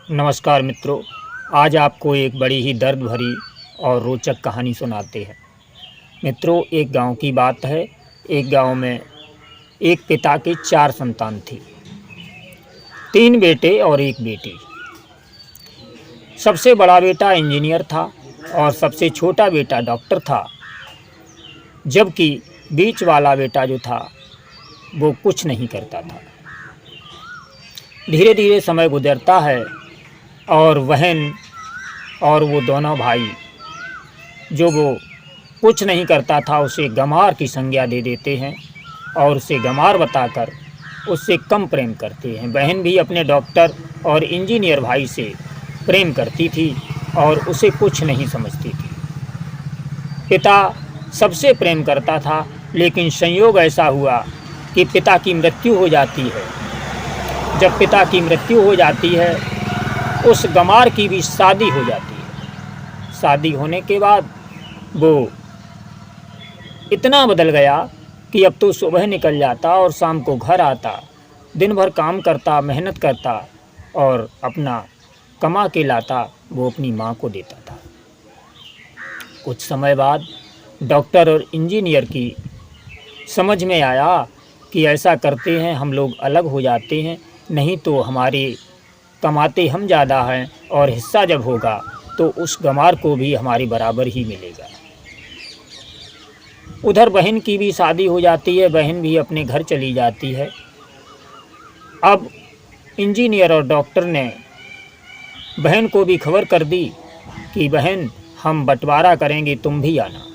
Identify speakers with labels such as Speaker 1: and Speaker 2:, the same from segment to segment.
Speaker 1: नमस्कार मित्रों, आज आपको एक बड़ी ही दर्द भरी और रोचक कहानी सुनाते हैं। मित्रों, एक गांव की बात है। एक गांव में एक पिता के 4 संतान थी, 3 बेटे और 1 बेटी। सबसे बड़ा बेटा इंजीनियर था और सबसे छोटा बेटा डॉक्टर था, जबकि बीच वाला बेटा जो था वो कुछ नहीं करता था। धीरे धीरे समय गुजरता है और बहन और वो दोनों भाई जो वो कुछ नहीं करता था उसे गंवार की संज्ञा दे देते हैं और उसे गंवार बताकर उससे कम प्रेम करते हैं। बहन भी अपने डॉक्टर और इंजीनियर भाई से प्रेम करती थी और उसे कुछ नहीं समझती थी। पिता सबसे प्रेम करता था, लेकिन संयोग ऐसा हुआ कि पिता की मृत्यु हो जाती है। जब पिता की मृत्यु हो जाती है, उस गंवार की भी शादी हो जाती है। शादी होने के बाद वो इतना बदल गया कि अब तो सुबह निकल जाता और शाम को घर आता, दिन भर काम करता, मेहनत करता और अपना कमा के लाता, वो अपनी माँ को देता था। कुछ समय बाद डॉक्टर और इंजीनियर की समझ में आया कि ऐसा करते हैं हम लोग अलग हो जाते हैं, नहीं तो हमारे कमाते हम ज़्यादा हैं और हिस्सा जब होगा तो उस गंवार को भी हमारी बराबर ही मिलेगा। उधर बहन की भी शादी हो जाती है, बहन भी अपने घर चली जाती है। अब इंजीनियर और डॉक्टर ने बहन को भी खबर कर दी कि बहन, हम बंटवारा करेंगे, तुम भी आना।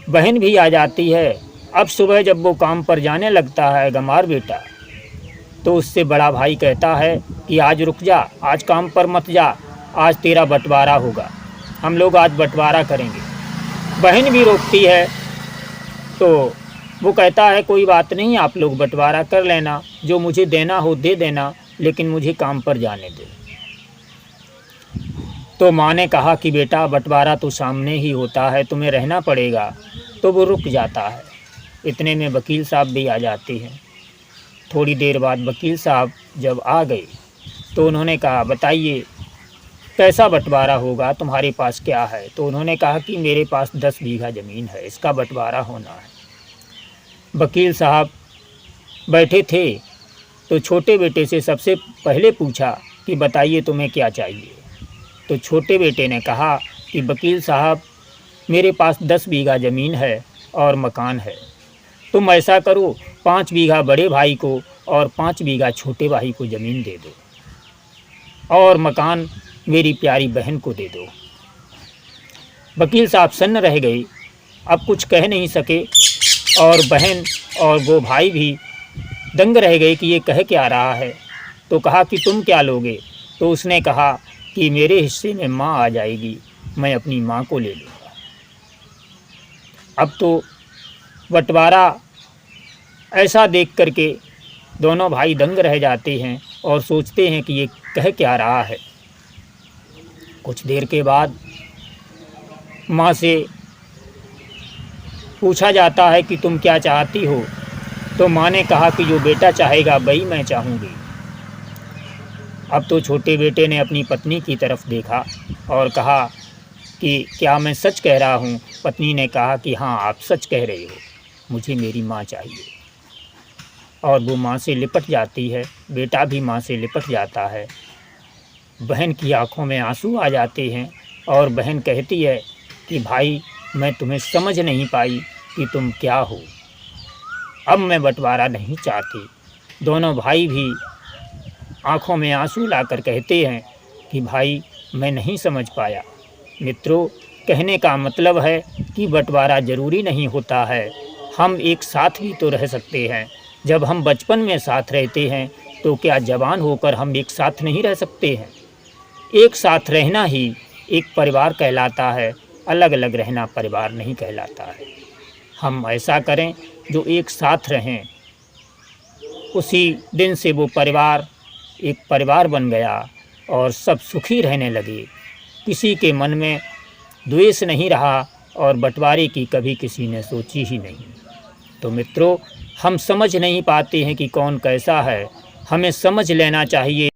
Speaker 1: बहन भी आ जाती है। अब सुबह जब वो काम पर जाने लगता है गंवार बेटा, तो उससे बड़ा भाई कहता है कि आज रुक जा, आज काम पर मत जा, आज तेरा बंटवारा होगा, हम लोग आज बंटवारा करेंगे। बहन भी रोकती है तो वो कहता है कोई बात नहीं, आप लोग बंटवारा कर लेना, जो मुझे देना हो दे देना, लेकिन मुझे काम पर जाने दे। तो माँ ने कहा कि बेटा बंटवारा तो सामने ही होता है, तुम्हें रहना पड़ेगा। तो वो रुक जाता है। इतने में वकील साहब भी आ जाते हैं। थोड़ी देर बाद वकील साहब जब आ गए तो उन्होंने कहा, बताइए कैसा बंटवारा होगा, तुम्हारे पास क्या है? तो उन्होंने कहा कि मेरे पास 10 बीघा ज़मीन है, इसका बंटवारा होना है। वकील साहब बैठे थे तो छोटे बेटे से सबसे पहले पूछा कि बताइए तुम्हें क्या चाहिए। तो छोटे बेटे ने कहा कि वकील साहब, मेरे पास 10 बीघा ज़मीन है और मकान है, तुम ऐसा करो 5 बीघा बड़े भाई को और 5 बीघा छोटे भाई को ज़मीन दे दो और मकान मेरी प्यारी बहन को दे दो। वकील साहब सन्न रह गए, अब कुछ कह नहीं सके और बहन और वो भाई भी दंग रह गए कि ये कह क्या रहा है। तो कहा कि तुम क्या लोगे? तो उसने कहा कि मेरे हिस्से में माँ आ जाएगी, मैं अपनी माँ को ले लूँगा। अब तो बंटवारा ऐसा देख करके दोनों भाई दंग रह जाते हैं और सोचते हैं कि ये कह क्या रहा है। कुछ देर के बाद माँ से पूछा जाता है कि तुम क्या चाहती हो? तो माँ ने कहा कि जो बेटा चाहेगा वही मैं चाहूँगी। अब तो छोटे बेटे ने अपनी पत्नी की तरफ देखा और कहा कि क्या मैं सच कह रहा हूँ? पत्नी ने कहा कि हाँ, आप सच कह रहे हो, मुझे मेरी माँ चाहिए। और वो माँ से लिपट जाती है, बेटा भी माँ से लिपट जाता है। बहन की आंखों में आंसू आ जाते हैं और बहन कहती है कि भाई, मैं तुम्हें समझ नहीं पाई कि तुम क्या हो, अब मैं बंटवारा नहीं चाहती। दोनों भाई भी आंखों में आंसू लाकर कहते हैं कि भाई, मैं नहीं समझ पाया। मित्रों, कहने का मतलब है कि बंटवारा ज़रूरी नहीं होता है, हम एक साथ भी तो रह सकते हैं। जब हम बचपन में साथ रहते हैं तो क्या जवान होकर हम एक साथ नहीं रह सकते हैं? एक साथ रहना ही एक परिवार कहलाता है, अलग अलग रहना परिवार नहीं कहलाता है। हम ऐसा करें जो एक साथ रहें। उसी दिन से वो परिवार एक परिवार बन गया और सब सुखी रहने लगे। किसी के मन में द्वेष नहीं रहा और बंटवारे की कभी किसी ने सोची ही नहीं। तो मित्रों, हम समझ नहीं पाते हैं कि कौन कैसा है, हमें समझ लेना चाहिए।